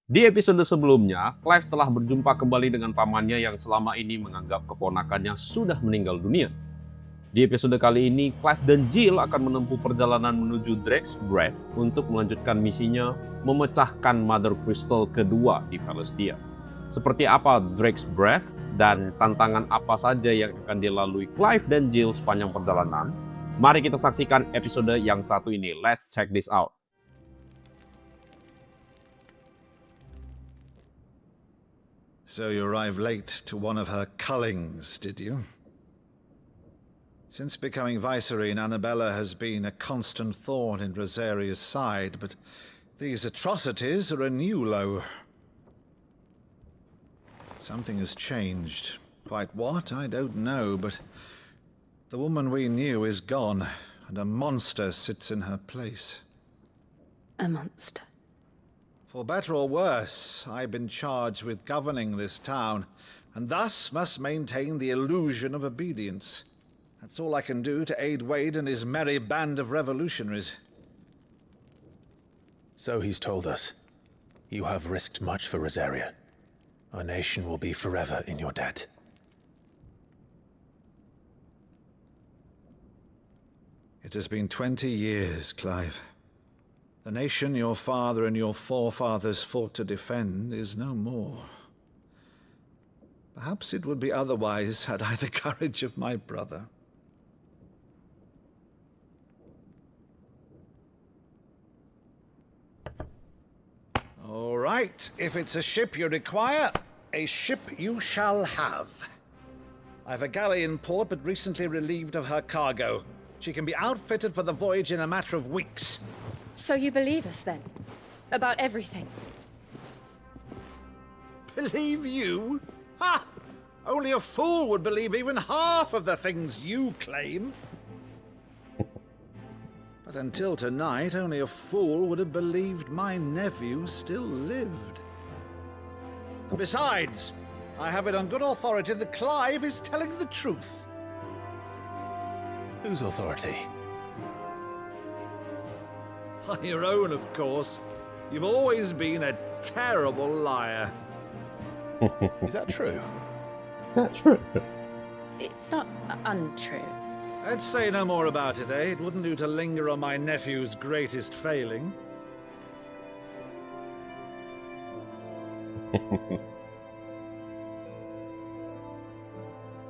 Di episode sebelumnya, Clive telah berjumpa kembali dengan pamannya yang selama ini menganggap keponakannya sudah meninggal dunia. Di episode kali ini, Clive dan Jill akan menempuh perjalanan menuju Drake's Breath untuk melanjutkan misinya memecahkan Mothercrystal kedua di Celestia. Seperti apa Drake's Breath dan tantangan apa saja yang akan dilalui Clive dan Jill sepanjang perjalanan? Mari kita saksikan episode yang satu ini. Let's check this out. So you arrived late to one of her cullings, did you? Since becoming Vicereine, Annabella has been a constant thorn in Rosaria's side, but these atrocities are a new low. Something has changed. Quite what, I don't know, but the woman we knew is gone, and a monster sits in her place. A monster? For better or worse, I've been charged with governing this town, and thus must maintain the illusion of obedience. That's all I can do to aid Wade and his merry band of revolutionaries. So he's told us. You have risked much for Rosaria. Our nation will be forever in your debt. It has been 20 years, Clive. The nation your father and your forefathers fought to defend is no more. Perhaps it would be otherwise had I the courage of my brother. All right, if it's a ship you require, a ship you shall have. I've a galley in port, but recently relieved of her cargo. She can be outfitted for the voyage in a matter of weeks. So you believe us, then? About everything? Believe you? Ha! Only a fool would believe even half of the things you claim. But until tonight, only a fool would have believed my nephew still lived. And besides, I have it on good authority that Clive is telling the truth. Whose authority? Your own, of course. You've always been a terrible liar. Is that true? Is that true? It's not untrue. Let's say no more about it, eh? It wouldn't do to linger on my nephew's greatest failing.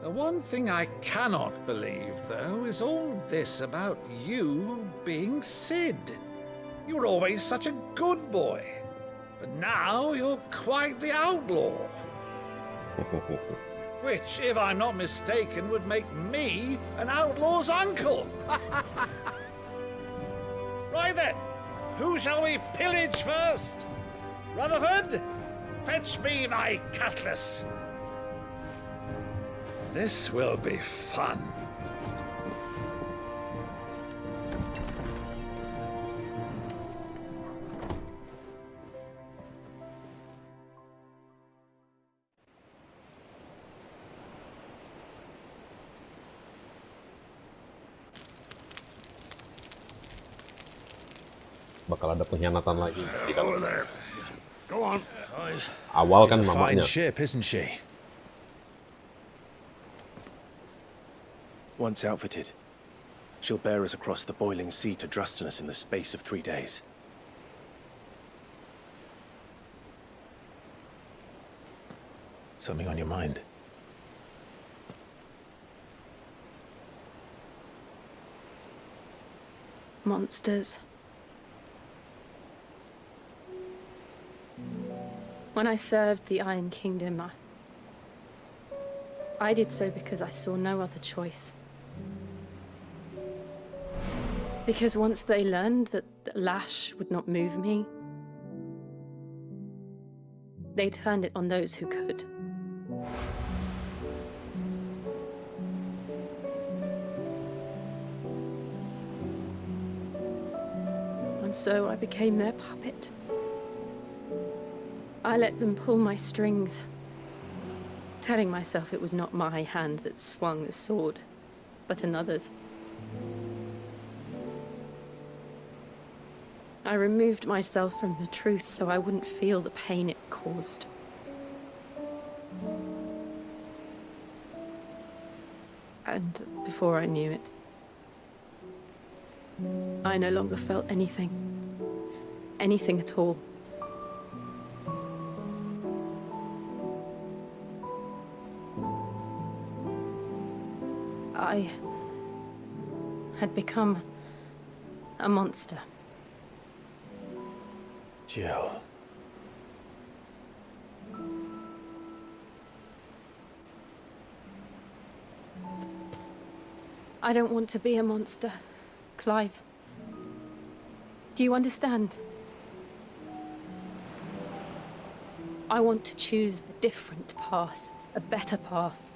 The one thing I cannot believe, though, is all this about you being Sid. You were always such a good boy, but now you're quite the outlaw. Which, if I'm not mistaken, would make me an outlaw's uncle. Right then, who shall we pillage first? Rutherford, fetch me my cutlass. This will be fun. Bakal ada pengkhianatan lagi di dalam. Go on. Awal kan It's a fine mamanya. ship, isn't she? Once outfitted, she'll bear us across the boiling sea to Drustinus in the space of 3 days. Something on your mind? Monsters. When I served the Iron Kingdom, I did so because I saw no other choice. Because once they learned that the lash would not move me, they turned it on those who could. And so I became their puppet. I let them pull my strings, telling myself it was not my hand that swung the sword, but another's. I removed myself from the truth so I wouldn't feel the pain it caused. And before I knew it, I no longer felt anything. Anything at all. I had become a monster. Jill. I don't want to be a monster, Clive. Do you understand? I want to choose a different path, a better path.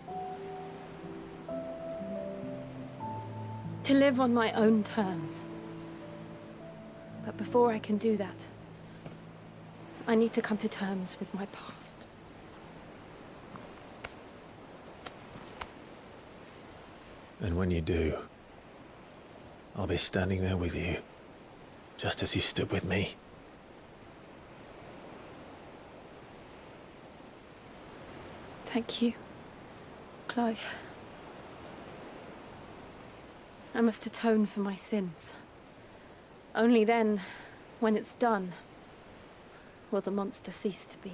To live on my own terms. But before I can do that, I need to come to terms with my past. And when you do, I'll be standing there with you, just as you stood with me. Thank you, Clive. I must atone for my sins. Only then, when it's done, will the monster cease to be.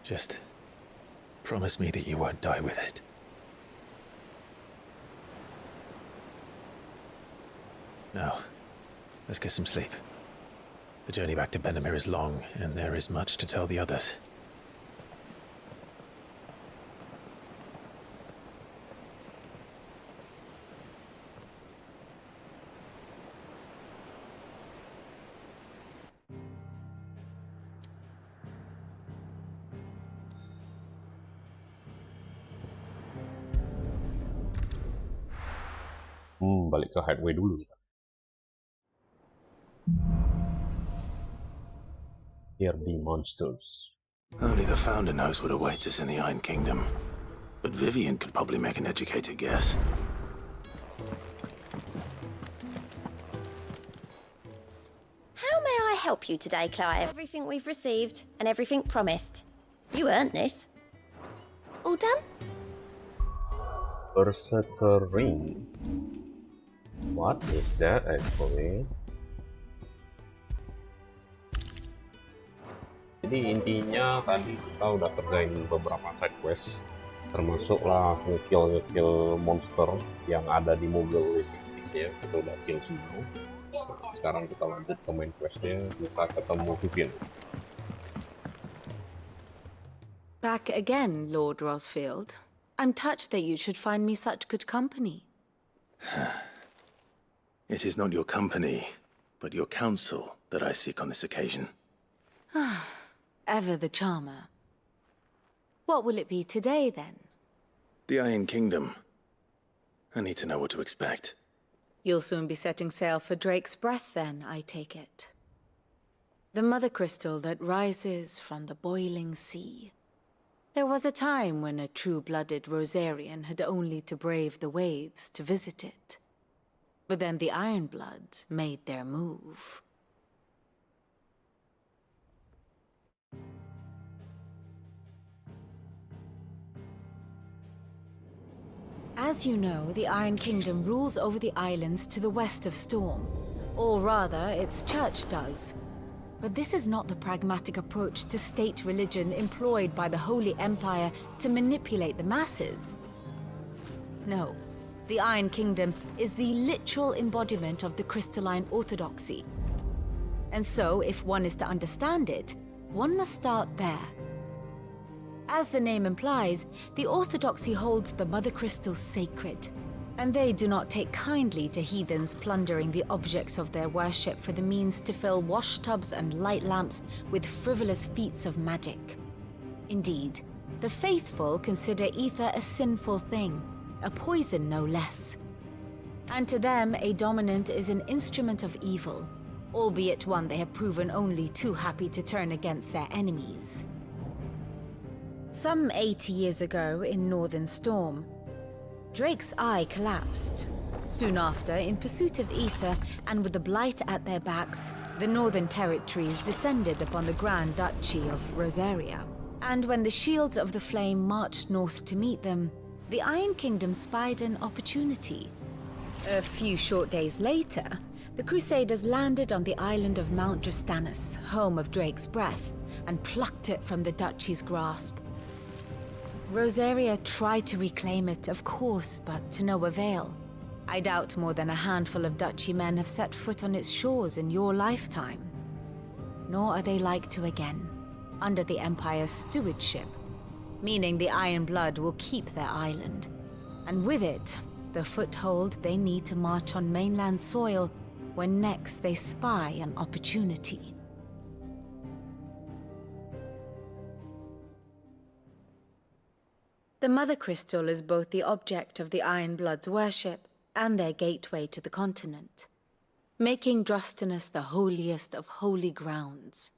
Just promise me that you won't die with it. Now, let's get some sleep. The journey back to Benamir is long, and there is much to tell the others. Balik ke hideaway dulu kita. Here be monsters. Only the Founder knows what awaits us in the Iron Kingdom. But Vivian could probably make an educated guess. How may I help you today, Clive? Everything we've received and everything promised. You earned this. All done? Berserker Ring. What is that actually? Jadi intinya tadi kita udah kerjain beberapa side quest, termasuklah ngekill monster yang ada di mobil ya, kita udah kill semua. Nah, sekarang kita lanjut ke main questnya, kita ketemu Vivian. Back again, Lord Rosfield. I'm touched that you should find me such good company. It is not your company, but your counsel that I seek on this occasion. Ever the charmer. What will it be today, then? The Iron Kingdom. I need to know what to expect. You'll soon be setting sail for Drake's Breath, then, I take it. The Mothercrystal that rises from the boiling sea. There was a time when a true-blooded Rosarian had only to brave the waves to visit it. But then the Ironblood made their move. As you know, the Iron Kingdom rules over the islands to the west of Storm. Or rather, its church does. But this is not the pragmatic approach to state religion employed by the Holy Empire to manipulate the masses. No. The Iron Kingdom is the literal embodiment of the Crystalline Orthodoxy. And so, if one is to understand it, one must start there. As the name implies, the Orthodoxy holds the Mothercrystal sacred, and they do not take kindly to heathens plundering the objects of their worship for the means to fill washtubs and light lamps with frivolous feats of magic. Indeed, the faithful consider ether a sinful thing, a poison no less. And to them, a dominant is an instrument of evil, albeit one they have proven only too happy to turn against their enemies. Some 80 years ago in Northern Storm, Drake's eye collapsed, Soon after, in pursuit of ether and with the Blight at their backs, the Northern Territories descended upon the Grand Duchy of Rosaria. And when the Shields of the Flame marched north to meet them, the Iron Kingdom spied an opportunity. A few short days later, the Crusaders landed on the island of Mount Justanus, home of Drake's Breath, and plucked it from the Duchy's grasp. Rosaria tried to reclaim it, of course, but to no avail. I doubt more than a handful of Duchy men have set foot on its shores in your lifetime. Nor are they like to again, under the Empire's stewardship, meaning the Ironblood will keep their island, and with it, the foothold they need to march on mainland soil when next they spy an opportunity. The Mothercrystal is both the object of the Ironblood's worship and their gateway to the continent, making Drostanus the holiest of holy grounds,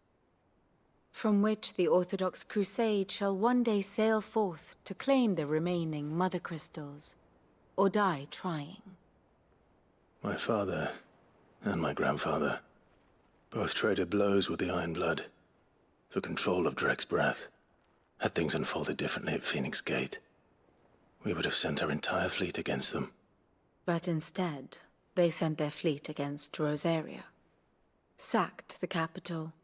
from which the Orthodox Crusade shall one day sail forth to claim the remaining Mothercrystals, or die trying. My father and my grandfather both traded blows with the Ironblood for control of Drake's Breath. Had things unfolded differently at Phoenix Gate, we would have sent our entire fleet against them. But instead, they sent their fleet against Rosaria, sacked the capital,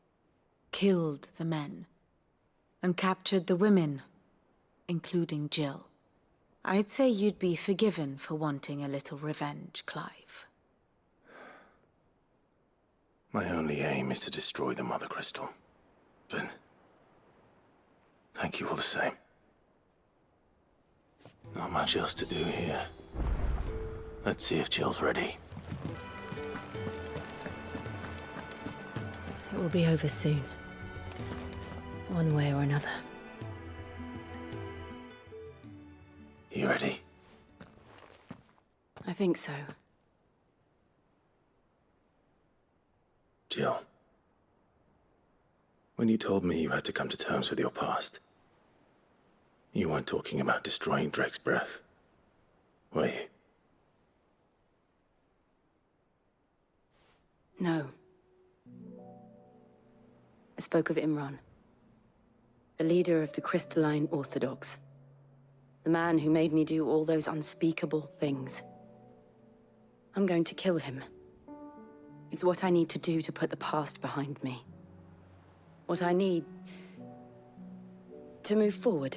killed the men, and captured the women, including Jill. I'd say you'd be forgiven for wanting a little revenge, Clive. My only aim is to destroy the Mothercrystal. But thank you all the same. Not much else to do here. Let's see if Jill's ready. It will be over soon. One way or another. You ready? I think so. Jill. When you told me you had to come to terms with your past, you weren't talking about destroying Drake's Breath, were you? No. I spoke of Imreann, the leader of the Crystalline Orthodox. The man who made me do all those unspeakable things. I'm going to kill him. It's what I need to do to put the past behind me. What I need to move forward.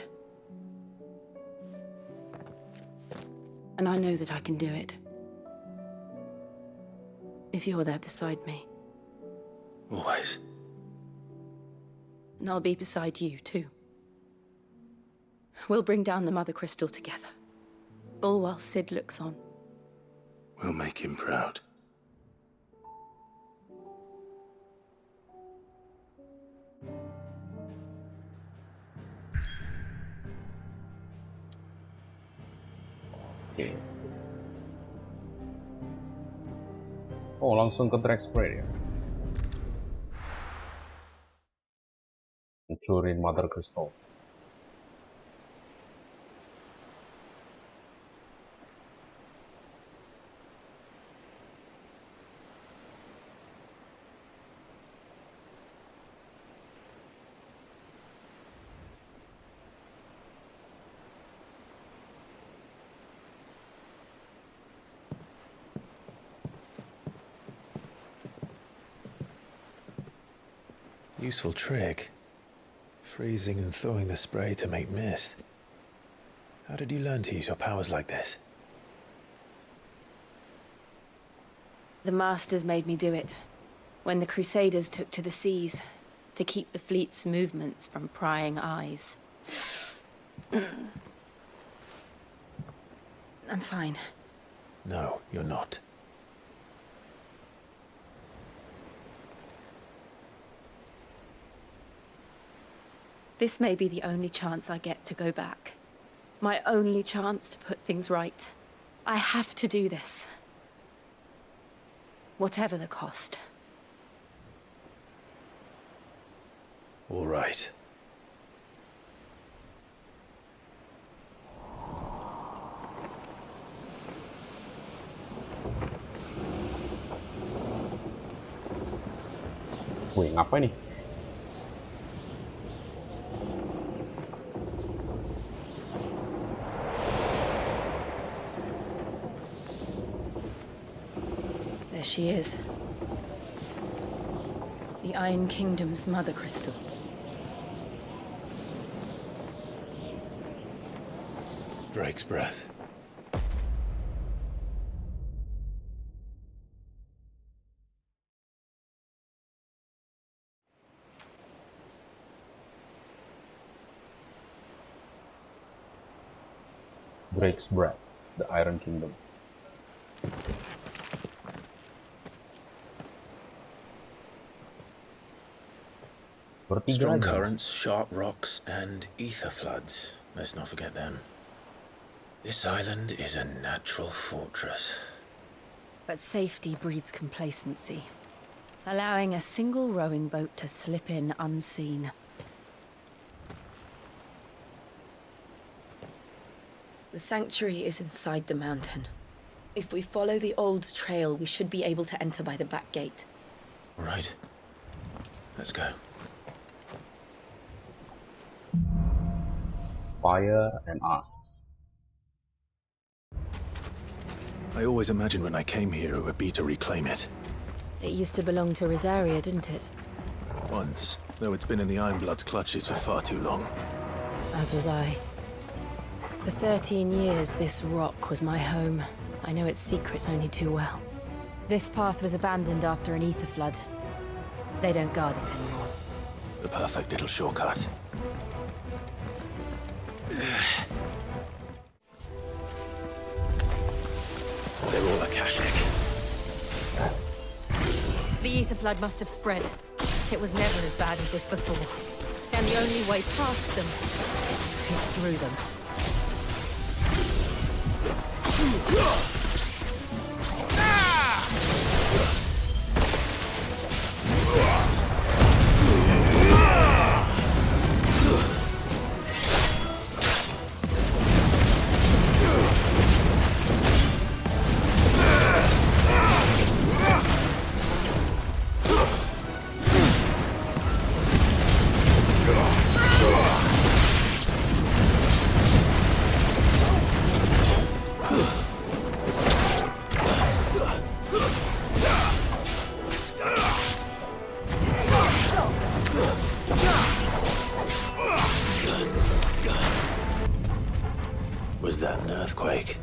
And I know that I can do it. If you're there beside me. Always. And I'll be beside you, too. We'll bring down the Mothercrystal together. All while Sid looks on. We'll make him proud. Oke. Oh, langsung ke track spray ya. Mencuri Mothercrystal. Useful trick. Freezing and thawing the spray to make mist. How did you learn to use your powers like this? The Masters made me do it. When the Crusaders took to the seas, to keep the fleet's movements from prying eyes. I'm fine. No, you're not. This may be the only chance I get to go back. My only chance to put things right. I have to do this. Whatever the cost. All right. Wih, ngapain nih? There she is. The Iron Kingdom's Mothercrystal. Drake's breath. Drake's Breath, the Iron Kingdom. Bertiga Strong aja. currents, sharp rocks, and ether floods. Let's not forget them. This island is a natural fortress. But safety breeds complacency, allowing a single rowing boat to slip in unseen. The sanctuary is inside the mountain. If we follow the old trail, we should be able to enter by the back gate. All right. Let's go. Fire and Arms. I always imagined when I came here it would be to reclaim it. It used to belong to Rosaria, didn't it? Once, though it's been in the Ironblood's clutches for far too long. As was I. For 13 years, this rock was my home. I know its secrets only too well. This path was abandoned after an ether flood. They don't guard it anymore. The perfect little shortcut. They're all Akashic. The ether flood must have spread. It was never as bad as this before. And the only way past them is through them. Was that an earthquake?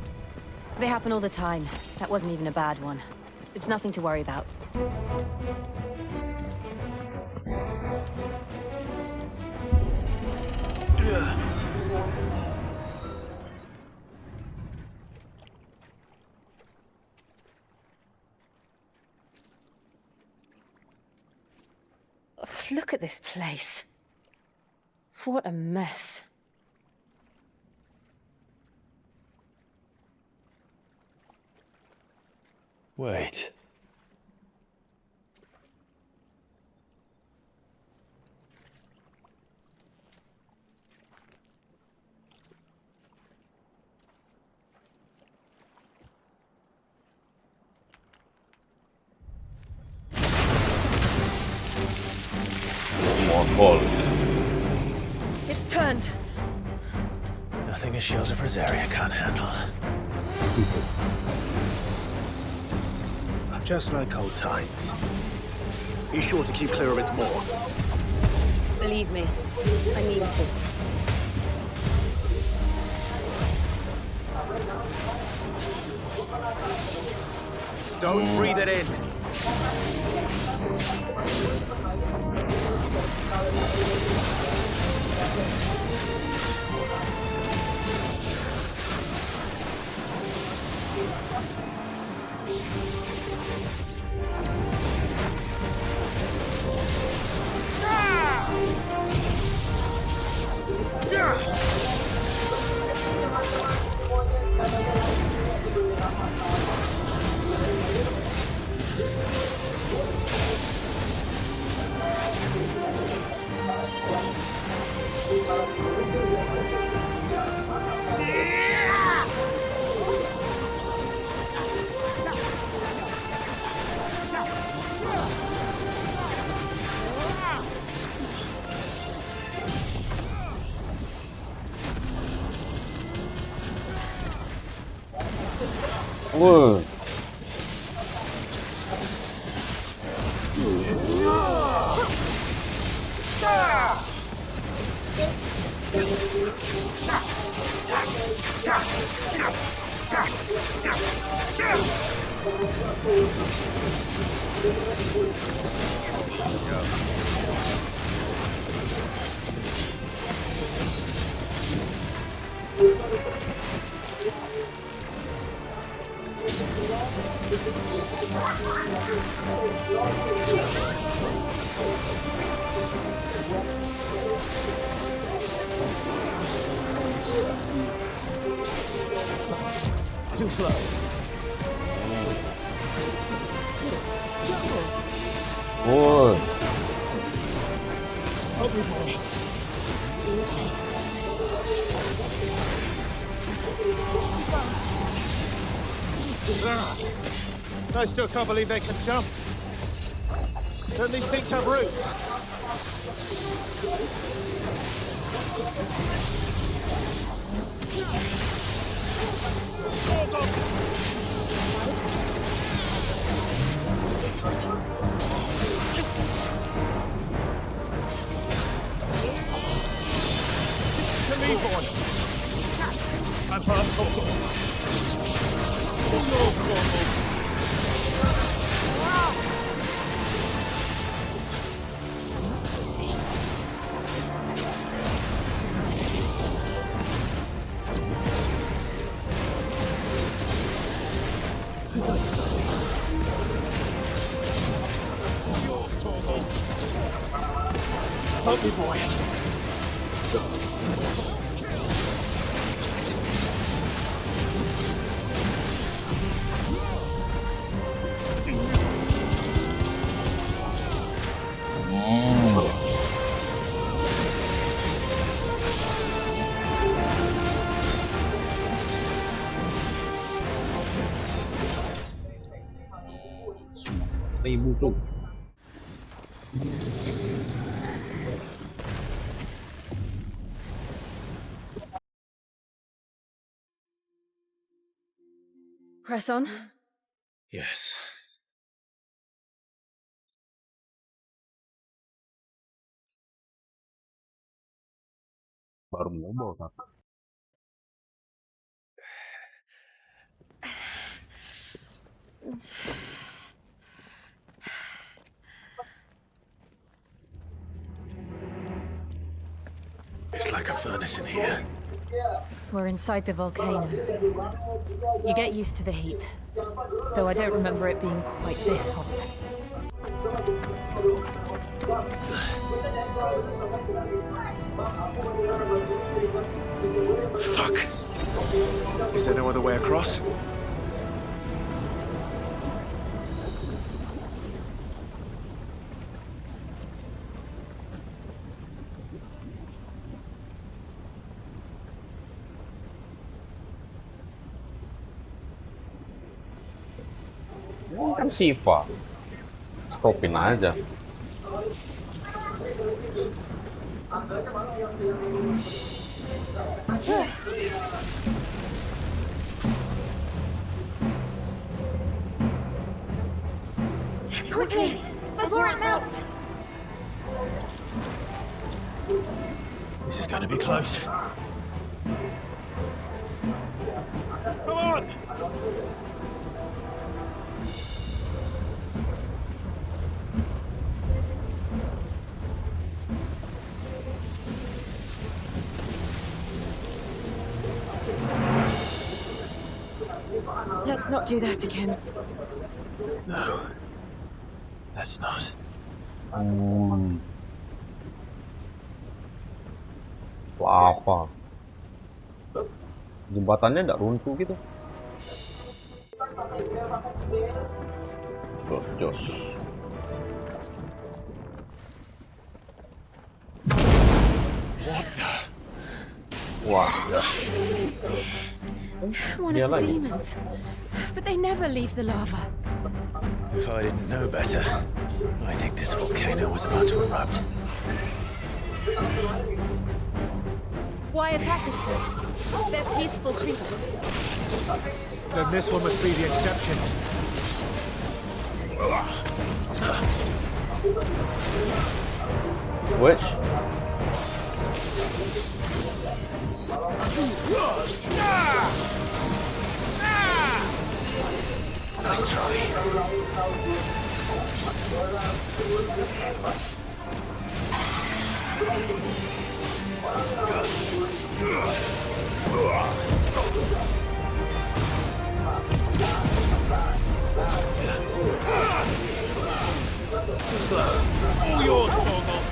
They happen all the time. That wasn't even a bad one. It's nothing to worry about. Ugh, look at this place. What a mess. Wait. More gold. It's turned. Nothing a shield of Rosaria can't handle. Just like old times. Be sure to keep clear of its maw. Believe me, I mean to. Don't breathe it in. Wah. Too slow. Wah. I still can't believe they can jump. Don't these things have roots? To me, boy. I'm Help me, boy. Seribu cuk. Press on. Yes. Baru ngomong kakak. It's like a furnace in here. We're inside the volcano. You get used to the heat, though I don't remember it being quite this hot. Fuck! Is there no other way across? Ini kan Shiva. Stopin aja. Quickly, before it melts! This is going to be close. Come on! Let's not do that again. No. That's not. Apa? Jembatannya nggak runtuh gitu. Jos. What the? Wah, ya. One of the demons. But they never leave the lava. If I didn't know better, I think this volcano was about to erupt. Why attack us then? They're peaceful creatures. Then this one must be the exception. Which? Nice try. Too slow. All yours, Torgal.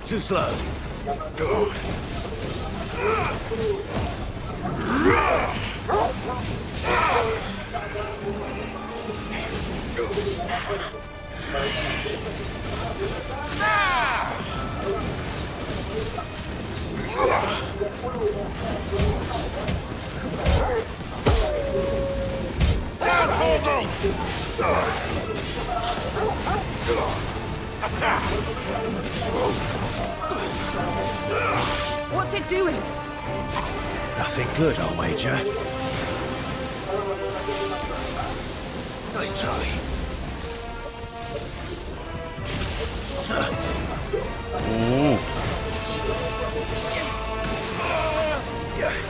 Too slow. What's it doing? Nothing good, I'll wager. Nice try.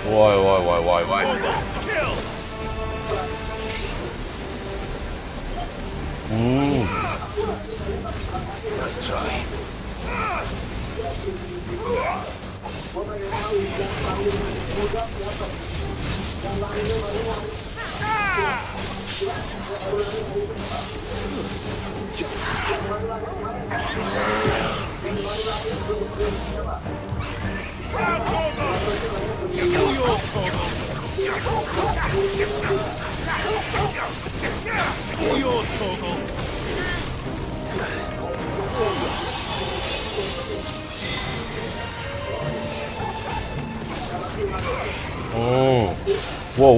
Why? Nice try. All yours, Torgal. Whoa.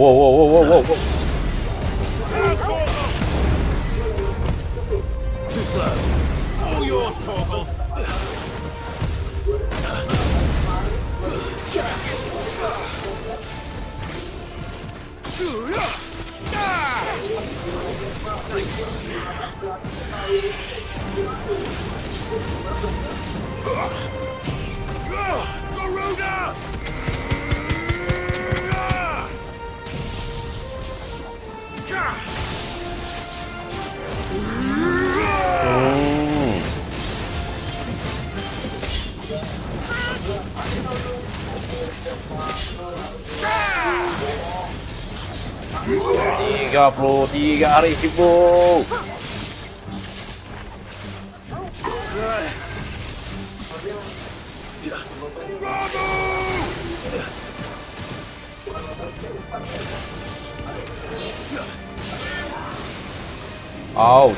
Too slow. All yours, Torgal. Garuda! $33,000. Ouch.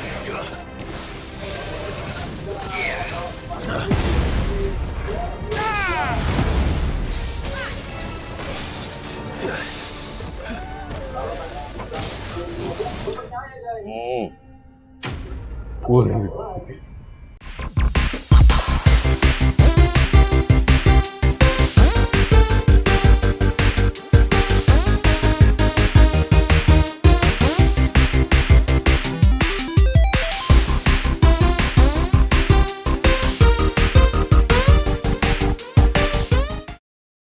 Wih.